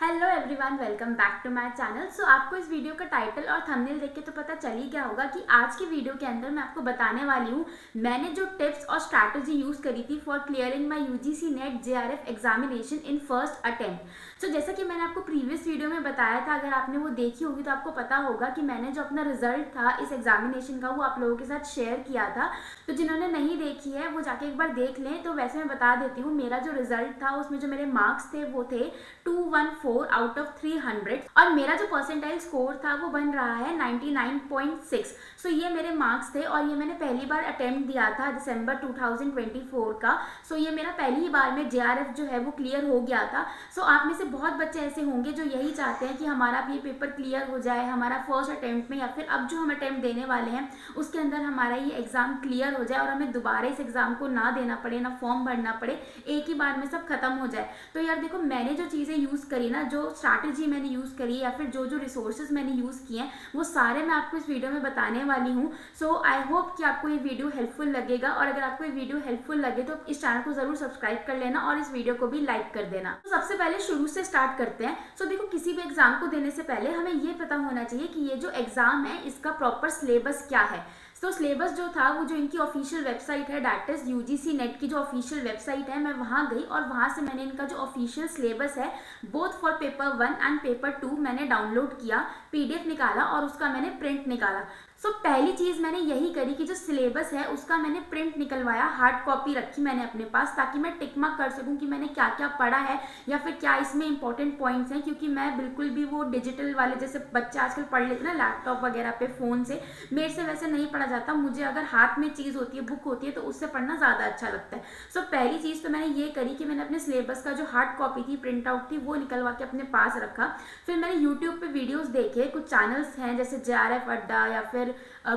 Hello everyone, welcome back to my channel. So आपको इस video का टाइटल और थंबनेल देख के तो पता चल ही गया होगा कि आज की वीडियो के अंदर मैं आपको बताने वाली हूँ मैंने जो टिप्स और स्ट्रैटेजी यूज़ करी थी for clearing my UGC NET JRF examination in first attempt. So जैसा कि मैंने आपको प्रीवियस वीडियो में बताया था, अगर आपने वो देखी होगी तो आपको पता होगा कि मैंने जो अपना रिजल्ट था इस एग्जामिनेशन का वो आप लोगों के साथ शेयर किया था। तो जिन्होंने नहीं देखी है वो जाके एक बार देख लें। तो वैसे मैं बता देती हूँ, मेरा जो रिजल्ट था उसमें जो मेरे मार्क्स थे वो थे 214 आउट ऑफ 300 और मेरा जो परसेंटाइल स्कोर था वो बन रहा है 99.6। सो ये मेरे मार्क्स थे और ये मैंने पहली बार अटेम्प्ट दिया था दिसंबर 2024 का। सो ये मेरा पहली ही बार में जेआरएफ जो है वो क्लियर हो गया था। सो आप में से बहुत बच्चे ऐसे होंगे जो यही चाहते हैं कि हमारा ये पेपर क्लियर हो जाए, हमारा फर्स्ट अटेम्प्ट में या फिर अब जो हम अटेम्प्ट देने वाले हैं उसके अंदर हमारा ये एग्जाम क्लियर हो जाए और हमें दोबारा इस एग्जाम को ना देना पड़े, ना फॉर्म भरना पड़े, एक ही बार में सब खत्म हो जाए। तो यार देखो, मैंने जो चीज़ें यूज़ करी ना, जो स्ट्रैटेजी मैंने यूज़ करी या फिर जो जो रिसोर्सेज मैंने यूज़ किए हैं वो सारे मैं आपको इस वीडियो में बताने वाली हूँ। सो आई होप कि आपको ये वीडियो हेल्पफुल लगेगा और अगर आपको ये वीडियो हेल्पफुल लगे तो इस चैनल को ज़रूर सब्सक्राइब कर लेना और इस वीडियो को भी लाइक कर देना। तो सबसे पहले शुरू से स्टार्ट करते हैं। सो देखो, किसी भी एग्जाम को देने से पहले हमें ये पता होना चाहिए कि ये जो एग्जाम है इसका प्रॉपर सिलेबस क्या है। तो सिलेबस जो था वो जो इनकी ऑफिशियल वेबसाइट है, दैट इज यूजीसी नेट की जो ऑफिशियल वेबसाइट है, मैं वहाँ गई और वहाँ से मैंने इनका जो ऑफिशियल सिलेबस है both for paper 1 and paper 2 मैंने डाउनलोड किया, पीडीएफ निकाला और उसका मैंने प्रिंट निकाला। सो पहली चीज़ मैंने यही करी कि जो सिलेबस है उसका मैंने प्रिंट निकलवाया, हार्ड कॉपी रखी मैंने अपने पास ताकि मैं टिक मार्क कर सकूं कि मैंने क्या क्या पढ़ा है या फिर क्या इसमें इंपॉर्टेंट पॉइंट्स हैं। क्योंकि मैं बिल्कुल भी वो डिजिटल वाले जैसे बच्चे आजकल पढ़ लेते हैं ना लैपटॉप वगैरह पे, फ़ोन से, मेरे से वैसे नहीं पढ़ा जाता। मुझे अगर हाथ में चीज़ होती है, बुक होती है, तो उससे पढ़ना ज़्यादा अच्छा लगता है। सो पहली चीज़ तो मैंने ये करी कि मैंने अपने सिलेबस का जो हार्ड कॉपी थी, प्रिंट आउट थी, वो निकलवा के अपने पास रखा। फिर मैंने यूट्यूब पर वीडियोज़ देखे, कुछ चैनल्स हैं जैसे जेआरएफ अड्डा या फिर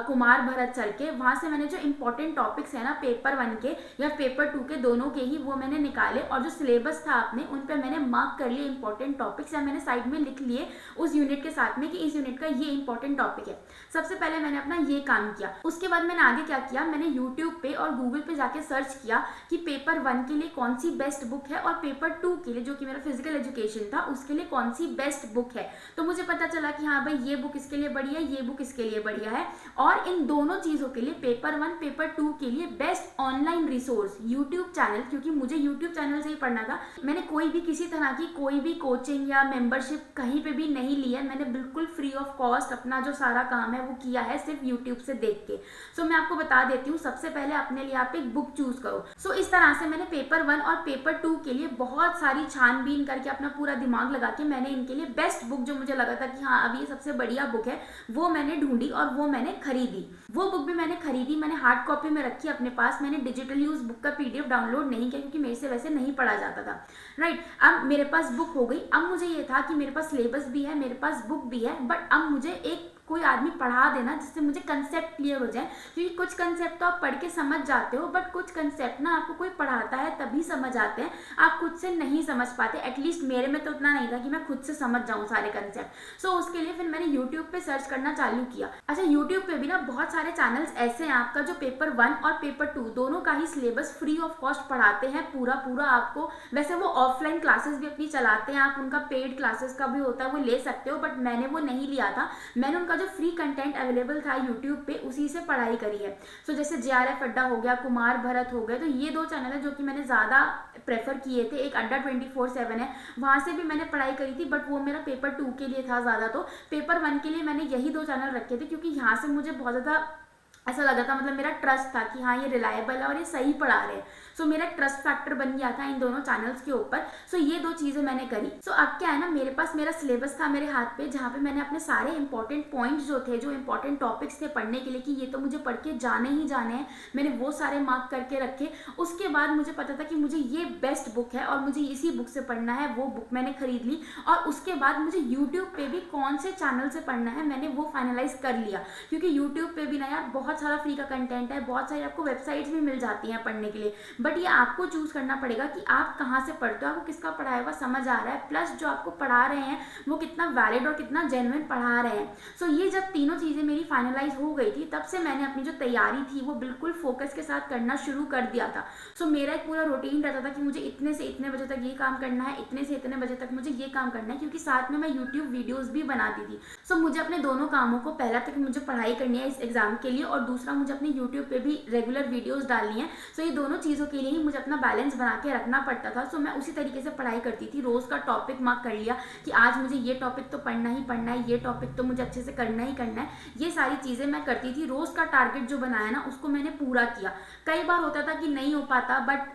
कुमार भरत सर के, वहाँ से मैंने जो इंपॉर्टेंट टॉपिक्स है ना पेपर 1 के या पेपर 2 के, दोनों के ही, वो मैंने निकाले और जो सिलेबस था अपने उन पे मैंने मार्क कर लिए इंपॉर्टेंट टॉपिक्स, या मैंने साइड में लिख लिए उस यूनिट के साथ में कि इस यूनिट का ये इंपॉर्टेंट टॉपिक है। सबसे पहले मैंने अपना ये काम किया। उसके बाद मैंने आगे क्या किया, मैंने यूट्यूब पे और गूगल पे जाके सर्च किया कि पेपर 1 के लिए कौन सी बेस्ट बुक है और पेपर 2 के लिए जो कि मेरा फिजिकल एजुकेशन था उसके लिए कौन सी बेस्ट बुक है। तो मुझे पता चला कि हाँ भाई, ये बुक इसके लिए बढ़िया है, ये बुक इसके लिए बढ़िया है। और इन दोनों चीज़ों के लिए पेपर 1 पेपर 2 के लिए best online resource YouTube channel, क्योंकि मुझे यूट्यूब चैनल से ही पढ़ना था। मैंने कोई भी किसी तरह की कोई भी कोचिंग या मेंबरशिप कहीं पे भी नहीं लिया, मैंने बिल्कुल फ्री ऑफ कॉस्ट अपना जो सारा काम है वो किया है सिर्फ यूट्यूब से देख के। सो मैं आपको बता देती हूँ, सबसे पहले अपने लिए आप एक बुक चूज करो। सो इस तरह से मैंने पेपर 1 और पेपर 2 के लिए बहुत सारी छानबीन करके अपना पूरा दिमाग लगा के मैंने इनके लिए बेस्ट बुक जो मुझे लगा था कि हाँ अब ये सबसे बढ़िया बुक है, वो मैंने ढूंढी और वो मैंने खरीदी। वो बुक भी मैंने खरीदी, मैंने हार्ड कॉपी में रखी अपने पास। मैंने डिजिटली उस बुक का पीडीएफ डाउनलोड नहीं किया क्योंकि मेरे से वैसे नहीं पढ़ा जाता था। राइट, अब मेरे पास बुक हो गई। अब मुझे ये था कि मेरे पास सिलेबस भी है, मेरे पास बुक भी है, बट अब मुझे एक कोई आदमी पढ़ा देना जिससे मुझे कंसेप्ट क्लियर हो जाए। क्योंकि कुछ कंसेप्ट तो आप पढ़ के समझ जाते हो, बट कुछ कंसेप्ट ना आपको कोई पढ़ाता है तभी समझ आते हैं, आप खुद से नहीं समझ पाते। एटलीस्ट मेरे में तो उतना नहीं था कि मैं खुद से समझ जाऊँ सारे कंसेप्ट। सो उसके लिए फिर मैंने यूट्यूब पे सर्च करना चालू किया। अच्छा, यूट्यूब पे भी ना बहुत सारे चैनल्स ऐसे हैं आपका जो पेपर 1 और पेपर 2 दोनों का ही सिलेबस फ्री ऑफ कॉस्ट पढ़ाते हैं पूरा पूरा आपको। वैसे वो ऑफलाइन क्लासेस भी अपनी चलाते हैं, आप उनका पेड क्लासेस का भी होता है, वो ले सकते हो, बट मैंने वो नहीं लिया था। मैंने उनका जो फ्री कंटेंट अवेलेबल था यूट्यूब पे उसी से पढ़ाई करी है। सो जैसे जेआरएफ अड्डा हो गया, कुमार भरत हो गया, तो ये दो चैनल है जो कि मैंने ज़्यादा प्रेफर किए थे। एक अड्डा 24/7 है, वहाँ से भी मैंने पढ़ाई करी थी, बट वो मेरा पेपर 2 के लिए था ज़्यादा। तो पेपर 1 के लिए मैंने यही दो चैनल रखे थे क्योंकि यहाँ से मुझे बहुत ज़्यादा ऐसा लगा था, मतलब मेरा ट्रस्ट था कि हाँ ये रिलायबल है और ये सही पढ़ा रहे हैं। सो मेरा ट्रस्ट फैक्टर बन गया था इन दोनों चैनल्स के ऊपर। सो ये दो चीज़ें मैंने करी। सो अब क्या है ना, मेरे पास मेरा सिलेबस था मेरे हाथ पे, जहाँ पे मैंने अपने सारे इंपॉर्टेंट पॉइंट्स जो थे, जो इंपॉर्टेंट टॉपिक्स थे पढ़ने के लिए कि ये तो मुझे पढ़ के जाने ही जाने हैं, मैंने वो सारे मार्क करके रखे। उसके बाद मुझे पता था कि मुझे ये बेस्ट बुक है और मुझे इसी बुक से पढ़ना है, वो बुक मैंने खरीद ली। और उसके बाद मुझे यूट्यूब पे भी कौन से चैनल से पढ़ना है मैंने वो फाइनलाइज कर लिया। क्योंकि यूट्यूब पे भी ना यार बहुत सारा फ्री का कंटेंट है, बहुत सारी आपको वेबसाइट्स भी मिल जाती हैं पढ़ने के लिए, बट ये आपको चूज़ करना पड़ेगा कि आप कहाँ से पढ़ते हो, आपको किसका पढ़ाया हुआ समझ आ रहा है, प्लस जो आपको पढ़ा रहे हैं वो कितना वैलिड और कितना जेन्युइन पढ़ा रहे हैं। सो ये जब तीनों चीज़ें मेरी फाइनलाइज हो गई थी, तब से मैंने अपनी जो तैयारी थी वो बिल्कुल फोकस के साथ करना शुरू कर दिया था। सो मेरा एक पूरा रूटीन रहता था कि मुझे इतने से इतने बजे तक ये काम करना है, इतने से इतने बजे तक मुझे ये काम करना है, क्योंकि साथ में मैं यूट्यूब वीडियोज़ भी बनाती थी। सो मुझे अपने दोनों कामों को, पहला तक मुझे पढ़ाई करनी है इस एग्जाम के लिए, और दूसरा मुझे अपने यूट्यूब पे भी रेगुलर वीडियोस डालनी है। सो ये दोनों चीज़ों के लिए ही मुझे अपना बैलेंस बना के रखना पड़ता था। सो मैं उसी तरीके से पढ़ाई करती थी। रोज़ का टॉपिक मार्क कर लिया कि आज मुझे ये टॉपिक तो पढ़ना ही पढ़ना है, ये टॉपिक तो मुझे अच्छे से करना ही करना है। ये सारी चीज़ें मैं करती थी। रोज़ का टारगेट जो बनाया ना, उसको मैंने पूरा किया। कई बार होता था कि नहीं हो पाता, बट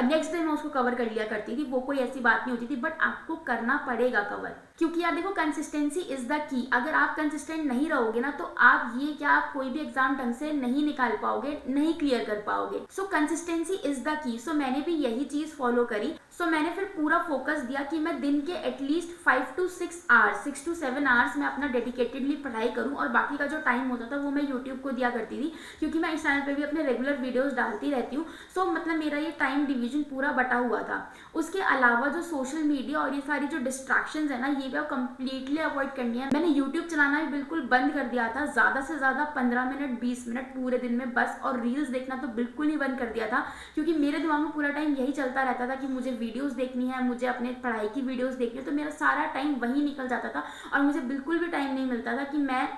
नेक्स्ट डे मैं उसको कवर कर लिया करती थी, वो कोई ऐसी बात नहीं होती थी। बट आपको करना पड़ेगा कवर, क्योंकि यार देखो, कंसिस्टेंसी इज द की। अगर आप कंसिस्टेंट नहीं रहोगे ना, तो आप ये क्या, आप कोई भी एग्जाम ढंग से नहीं निकाल पाओगे, नहीं क्लियर कर पाओगे। सो कंसिस्टेंसी इज द की। सो मैंने भी यही चीज फॉलो करी। सो मैंने फिर पूरा फोकस दिया कि मैं दिन के at least 5 to 6 hours, 6 to 7 hours मैं अपना डेडिकेटेडली पढ़ाई करूं, और बाकी का जो टाइम होता था वो मैं यूट्यूब को दिया करती थी, क्योंकि मैं इस चैनल पे भी अपने रेगुलर वीडियोस डालती रहती हूँ। सो मतलब मेरा ये टाइम डिवीजन पूरा बटा हुआ था। उसके अलावा जो सोशल मीडिया और ये सारी जो डिस्ट्रैक्शंस है ना, ये भी कंप्लीटली अवॉइड करनी है। मैंने यूट्यूब चलाना भी बिल्कुल बंद कर दिया था। ज़्यादा से ज़्यादा 15 मिनट 20 मिनट पूरे दिन में बस, और रील्स देखना तो बिल्कुल ही बंद कर दिया था, क्योंकि मेरे दिमाग में पूरा टाइम यही चलता रहता था कि मुझे वीडियोस देखनी है, मुझे अपने पढ़ाई की वीडियोस देखनी है। तो मेरा सारा टाइम वही निकल जाता था, और मुझे बिल्कुल भी टाइम नहीं मिलता था कि मैं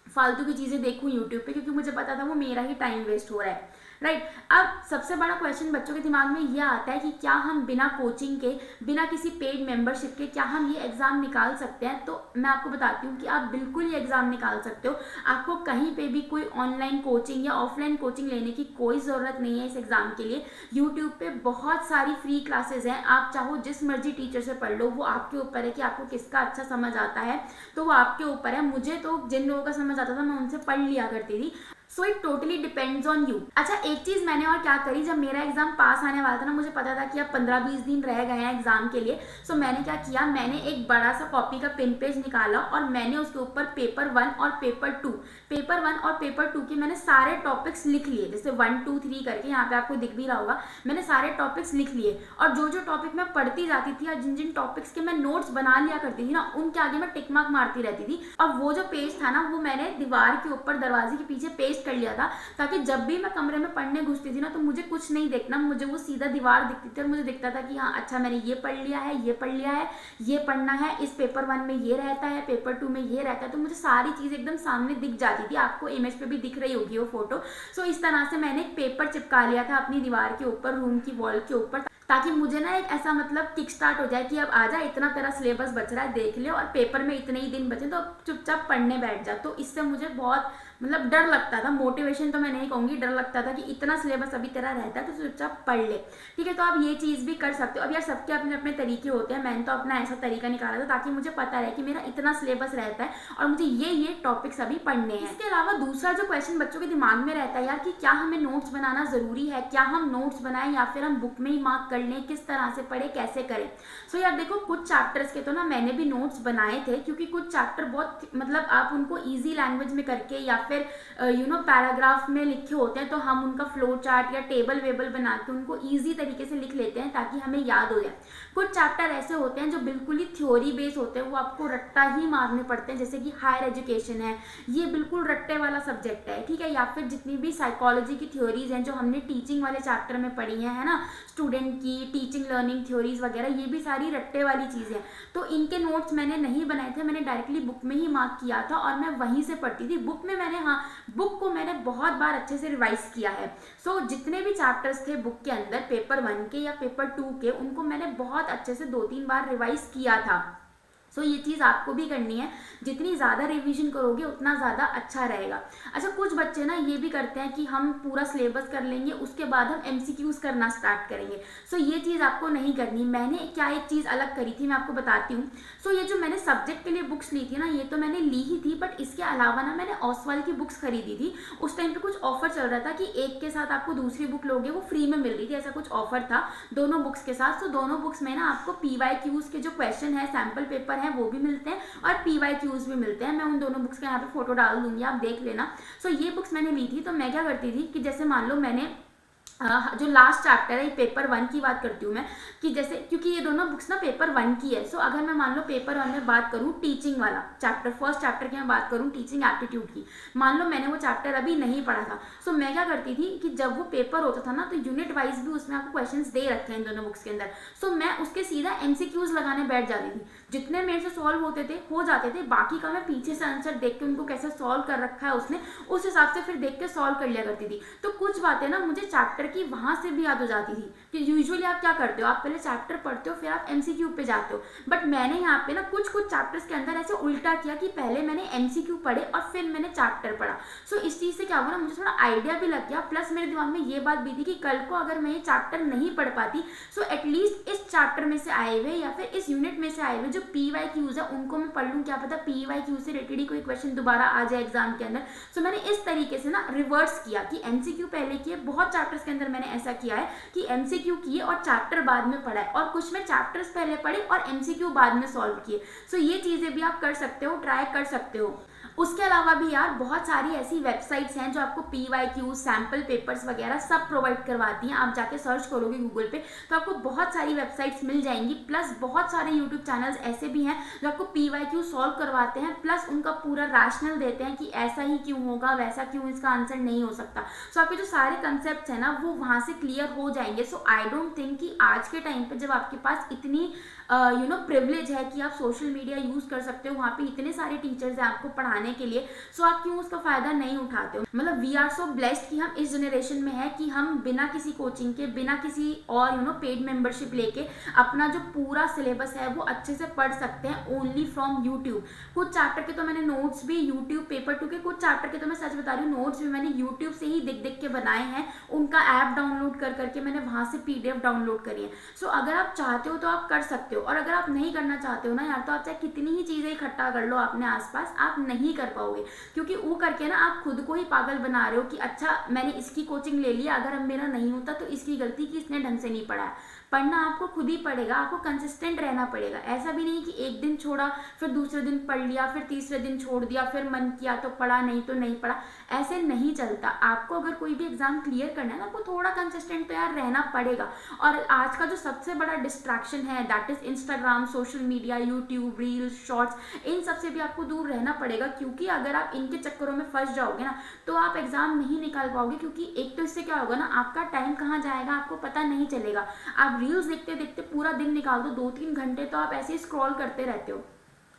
फालतू की चीज़ें देखूँ यूट्यूब पे, क्योंकि मुझे पता था वो मेरा ही टाइम वेस्ट हो रहा है। राइट। अब सबसे बड़ा क्वेश्चन बच्चों के दिमाग में यह आता है कि क्या हम बिना कोचिंग के, बिना किसी पेड मेंबरशिप के, क्या हम ये एग्ज़ाम निकाल सकते हैं? तो मैं आपको बताती हूँ कि आप बिल्कुल ये एग्ज़ाम निकाल सकते हो। आपको कहीं पे भी कोई ऑनलाइन कोचिंग या ऑफलाइन कोचिंग लेने की कोई ज़रूरत नहीं है इस एग्ज़ाम के लिए। यूट्यूब पे बहुत सारी फ्री क्लासेज हैं। आप चाहो जिस मर्जी टीचर से पढ़ लो, वो आपके ऊपर है कि आपको किसका अच्छा समझ आता है, तो वो आपके ऊपर है। मुझे तो जिन लोगों का समझ आता था मैं उनसे पढ़ लिया करती थी। So it totally depends on you. अच्छा, एक चीज़ मैंने और क्या करी, जब मेरा एग्जाम पास आने वाला था ना, मुझे पता था कि अब 15-20 दिन रह गए हैं एग्जाम के लिए। सो मैंने क्या किया, मैंने एक बड़ा सा कॉपी का पिन पेज निकाला, और मैंने उसके ऊपर पेपर 1 और पेपर 2 के मैंने सारे टॉपिक्स लिख लिए, जैसे 1 2 3 करके, यहाँ पे आपको दिख भी रहा होगा। मैंने सारे टॉपिक्स लिख लिए, और जो जो टॉपिक मैं पढ़ती जाती थी, और जिन जिन टॉपिक्स के मैं नोट्स बना लिया करती थी ना, उनके आगे मैं टिक मार्क मारती रहती थी। और वो जो पेज था ना, वो मैंने दीवार के ऊपर, दरवाजे के पीछे पेस्ट कर लिया था, ताकि जब भी मैं कमरे में पढ़ने घुसती थी ना, तो मुझे कुछ नहीं देखना, मुझे वो सीधा दीवार दिखती थी, और मुझे दिखता था कि हाँ अच्छा, मैंने ये पढ़ लिया है, ये पढ़ लिया है, ये पढ़ना है, इस पेपर 1 में ये रहता है, पेपर 2 में ये रहता है। तो मुझे सारी चीज़ एकदम सामने दिख जाती थी। आपको इमेज पे भी दिख रही होगी वो फोटो। सो इस तरह से मैंने एक पेपर चिपका लिया था अपनी दीवार के ऊपर, रूम की वॉल के ऊपर, ताकि मुझे ना एक ऐसा मतलब किक स्टार्ट हो जाए कि अब आजा, इतना तेरा सिलेबस बच रहा है, देख ले, और पेपर में इतने ही दिन बचे तो चुपचाप पढ़ने बैठ जा। तो इससे मुझे बहुत मतलब डर लगता था, मोटिवेशन तो मैं नहीं कहूँगी, डर लगता था कि इतना सिलेबस अभी तेरा रहता है तो चुपचाप पढ़ ले। ठीक है, तो आप ये चीज़ भी कर सकते हो। अब यार सबके अपने अपने तरीके होते हैं। मैंने तो अपना ऐसा तरीका निकाला था ताकि मुझे पता रहे कि मेरा इतना सिलेबस रहता है और मुझे ये टॉपिक्स अभी पढ़ने हैं। इसके अलावा दूसरा जो क्वेश्चन बच्चों के दिमाग में रहता है यार, कि क्या हमें नोट्स बनाना ज़रूरी है, क्या हम नोट्स बनाएं या फिर हम बुक में ही मार्क कर लें, किस तरह से पढ़े, कैसे करें। सो यार देखो, कुछ चैप्टर्स के तो ना मैंने भी नोट्स बनाए थे, क्योंकि कुछ चैप्टर बहुत मतलब आप उनको ईजी लैंग्वेज में करके या फिर पैराग्राफ में लिखे होते हैं, तो हम उनका फ्लो चार्ट या टेबल वेबल बना के उनको ईजी तरीके से लिख लेते हैं ताकि हमें याद हो जाए। कुछ चैप्टर ऐसे होते हैं जो बिल्कुल ही थ्योरी बेस होते हैं, वो आपको रट्टा ही मारने पड़ते हैं, जैसे कि हायर एजुकेशन है, ये बिल्कुल रट्टे वाला सब्जेक्ट है। ठीक है, या फिर जितनी भी साइकोलॉजी की थ्योरीज हैं जो हमने टीचिंग वाले चैप्टर में पढ़ी है ना, स्टूडेंट की टीचिंग लर्निंग थ्योरीज वगैरह, ये भी सारी रट्टे वाली चीज़ें। तो इनके नोट्स मैंने नहीं बनाए थे, मैंने डायरेक्टली बुक में ही मार्क किया था और मैं वहीं से पढ़ती थी। बुक में मैंने बुक को मैंने बहुत बार अच्छे से रिवाइज किया है। सो जितने भी चैप्टर्स थे बुक के अंदर, पेपर 1 के या पेपर 2 के, उनको मैंने बहुत अच्छे से 2-3 बार रिवाइज किया था। सो ये चीज़ आपको भी करनी है। जितनी ज़्यादा रिवीजन करोगे उतना ज़्यादा अच्छा रहेगा। अच्छा, कुछ बच्चे ना ये भी करते हैं कि हम पूरा सिलेबस कर लेंगे, उसके बाद हम MCQs करना स्टार्ट करेंगे। सो ये चीज़ आपको नहीं करनी। मैंने क्या एक चीज़ अलग करी थी, मैं आपको बताती हूँ। सो ये जो मैंने सब्जेक्ट के लिए बुक्स ली थी ना, ये तो मैंने ली ही थी, बट इसके अलावा ना मैंने ओसवाल की बुक्स खरीदी थी। उस टाइम पर कुछ ऑफर चल रहा था कि एक के साथ आपको दूसरी बुक लोगे वो फ्री में मिल रही थी, ऐसा कुछ ऑफर था दोनों बुक्स के साथ। तो दोनों बुक्स में ना आपको PYQs के जो क्वेश्चन है, सैम्पल पेपर है, वो भी मिलते हैं और PYQs भी मिलते हैं। मैं उन दोनों बुक्स का यहाँ पे फोटो डाल दूंगी, आप देख लेना। सो ये बुक्स मैंने ली थी। तो मैं क्या करती थी कि जैसे मान लो मैंने जो लास्ट चैप्टर है पेपर 1 की बात करती हूँ मैं, कि जैसे क्योंकि ये दोनों बुक्स ना पेपर 1 की है। सो अगर मैं मान लो पेपर 1 में बात करूँ टीचिंग वाला चैप्टर, फर्स्ट चैप्टर की मैं बात करूँ टीचिंग एप्टीट्यूड की, मान लो मैंने वो चैप्टर अभी नहीं पढ़ा था। सो मैं क्या करती थी कि जब वो पेपर होता था ना तो यूनिट वाइज भी उसमें आपको क्वेश्चन दे रखे हैं इन दोनों बुक्स के अंदर। सो मैं उसके सीधा MCQs लगाने बैठ जाती थी, जितने मेरे से सॉल्व होते थे हो जाते थे, बाकी का मैं पीछे से आंसर देख के उनको कैसे सॉल्व कर रखा है उसने उस हिसाब से फिर देख के सॉल्व कर लिया करती थी। तो कुछ बातें ना मुझे चैप्टर की वहां से भी याद हो जाती थी कि यूजुअली आप क्या करते हो, आप पहले चैप्टर पढ़ते हो फिर आप MCQ पे जाते हो, बट मैंने यहाँ पे ना कुछ चैप्टर्स के अंदर ऐसे उल्टा किया कि पहले मैंने MCQ पढ़े और फिर मैंने चैप्टर पढ़ा। सो इस चीज से क्या हुआ ना, मुझे थोड़ा आइडिया भी लग गया, प्लस मेरे दिमाग में ये बात भी थी कि कल को अगर मैं ये चैप्टर नहीं पढ़ पाती सो एटलीस्ट इस चैप्टर में से आए हुए या फिर इस यूनिट में से आए हुए जो PYQs है उनको मैं पढ़ लूँ, क्या पता PYQ से रिलेटेड ही कोई क्वेश्चन दोबारा आ जाए एग्जाम के अंदर। सो मैंने इस तरीके से ना रिवर्स किया कि MCQ पहले किए, बहुत चैप्टर्स के अंदर मैंने ऐसा किया है कि MCQ किए और चैप्टर बाद में पढ़ा है, और कुछ में चैप्टर्स पहले पढ़े और MCQ बाद में सॉल्व किए। सो ये चीजें भी आप कर सकते हो, ट्राई कर सकते हो। उसके अलावा भी यार बहुत सारी ऐसी वेबसाइट्स हैं जो आपको PYQ सैम्पल पेपर्स वगैरह सब प्रोवाइड करवाती हैं। आप जाके सर्च करोगे गूगल पे तो आपको बहुत सारी वेबसाइट्स मिल जाएंगी, प्लस बहुत सारे यूट्यूब चैनल्स ऐसे भी हैं जो आपको PYQ सॉल्व करवाते हैं, प्लस उनका पूरा रैशनल देते हैं कि ऐसा ही क्यों होगा, वैसा क्यों इसका आंसर नहीं हो सकता। सो आपके जो सारे कंसेप्ट हैं ना वो वहाँ से क्लियर हो जाएंगे। सो आई डोंट थिंक कि आज के टाइम पे जब आपके पास इतनी प्रिविलेज है कि आप सोशल मीडिया यूज कर सकते हो, वहाँ पे इतने सारे टीचर्स हैं आपको पढ़ाने के लिए, सो आप क्यों उसका फायदा नहीं उठाते हो। मतलब वी आर सो ब्लेस्ड कि हम इस जनरेशन में है कि हम बिना किसी कोचिंग के, बिना किसी और पेड मेंबरशिप लेके अपना जो पूरा सिलेबस है वो अच्छे से पढ़ सकते हैं ओनली फ्रॉम यूट्यूब। कुछ चैप्टर के तो मैंने नोट्स भी यूट्यूब, पेपर 2 के कुछ चैप्टर के तो मैं सच बता रही हूँ नोट्स भी मैंने यूट्यूब से ही देख देख के बनाए हैं, उनका ऐप डाउनलोड कर करके मैंने वहां से PDF डाउनलोड करी है। सो अगर आप चाहते हो तो आप कर सकते हो, और अगर आप नहीं करना चाहते हो ना यार, तो आप चाहे कितनी ही चीजें इकट्ठा कर लो अपने आसपास, आप नहीं कर पाओगे, क्योंकि वो करके ना आप खुद को ही पागल बना रहे हो कि अच्छा मैंने इसकी कोचिंग ले लिया, अगर अब मेरा नहीं होता तो इसकी गलती कि इसने ढंग से नहीं पढ़ा है। पढ़ना आपको खुद ही पड़ेगा, आपको कंसिस्टेंट रहना पड़ेगा। ऐसा भी नहीं कि एक दिन छोड़ा फिर दूसरे दिन पढ़ लिया, फिर तीसरे दिन छोड़ दिया, फिर मन किया तो पढ़ा, नहीं तो नहीं पढ़ा, ऐसे नहीं चलता। आपको अगर कोई भी एग्जाम क्लियर करना है ना, आपको थोड़ा कंसिस्टेंट तो यार रहना पड़ेगा। और आज का जो सबसे बड़ा डिस्ट्रैक्शन है that is Instagram, social media, YouTube, reels, shorts, इन सब से भी आपको दूर रहना पड़ेगा, क्योंकि अगर आप इनके चक्करों में फंस जाओगे ना तो आप एग्जाम नहीं निकाल पाओगे। क्योंकि एक तो इससे क्या होगा ना, आपका टाइम कहाँ जाएगा आपको पता नहीं चलेगा। आप रील्स देखते देखते पूरा दिन निकाल दो, 2-3 घंटे तो आप ऐसे ही स्क्रॉल करते रहते हो,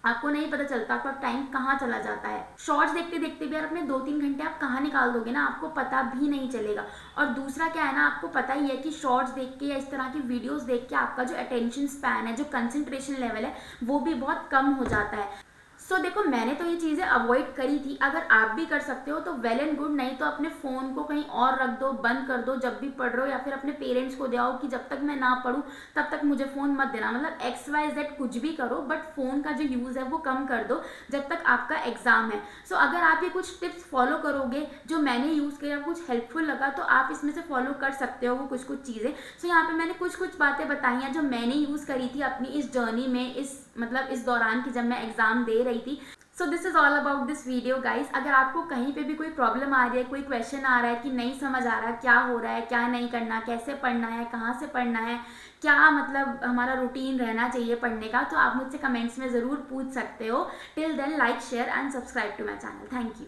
आपको नहीं पता चलता आपका टाइम कहाँ चला जाता है। शॉर्ट्स देखते देखते भी यार अपने 2-3 घंटे आप कहाँ निकाल दोगे ना, आपको पता भी नहीं चलेगा। और दूसरा क्या है ना, आपको पता ही है कि शॉर्ट्स देख के या इस तरह की वीडियोस देख के आपका जो अटेंशन स्पैन है, जो कंसंट्रेशन लेवल है, वो भी बहुत कम हो जाता है। सो देखो मैंने तो ये चीज़ें अवॉइड करी थी, अगर आप भी कर सकते हो तो वेल एंड गुड, नहीं तो अपने फ़ोन को कहीं और रख दो, बंद कर दो जब भी पढ़ रहे हो, या फिर अपने पेरेंट्स को दिखाओ कि जब तक मैं ना पढ़ूँ तब तक मुझे फ़ोन मत देना। मतलब XYZ कुछ भी करो, बट फ़ोन का जो यूज़ है वो कम कर दो जब तक आपका एग्ज़ाम है। सो अगर आप ये कुछ टिप्स फॉलो करोगे जो मैंने यूज़ किया, कुछ हेल्पफुल लगा, तो आप इसमें से फॉलो कर सकते हो वो कुछ चीज़ें। सो यहाँ पे मैंने कुछ बातें बताई हैं जो मैंने यूज़ करी थी अपनी इस जर्नी में, इस दौरान की जब मैं एग्ज़ाम दे रही थी। So this is all about this video guys. अगर आपको कहीं पे भी कोई प्रॉब्लम आ रही है, कोई क्वेश्चन आ रहा है कि नहीं समझ आ रहा है क्या हो रहा है, क्या नहीं करना, कैसे पढ़ना है, कहाँ से पढ़ना है, क्या मतलब हमारा रूटीन रहना चाहिए पढ़ने का, तो आप मुझसे कमेंट्स में ज़रूर पूछ सकते हो। Till then like, share and subscribe to my channel. Thank you.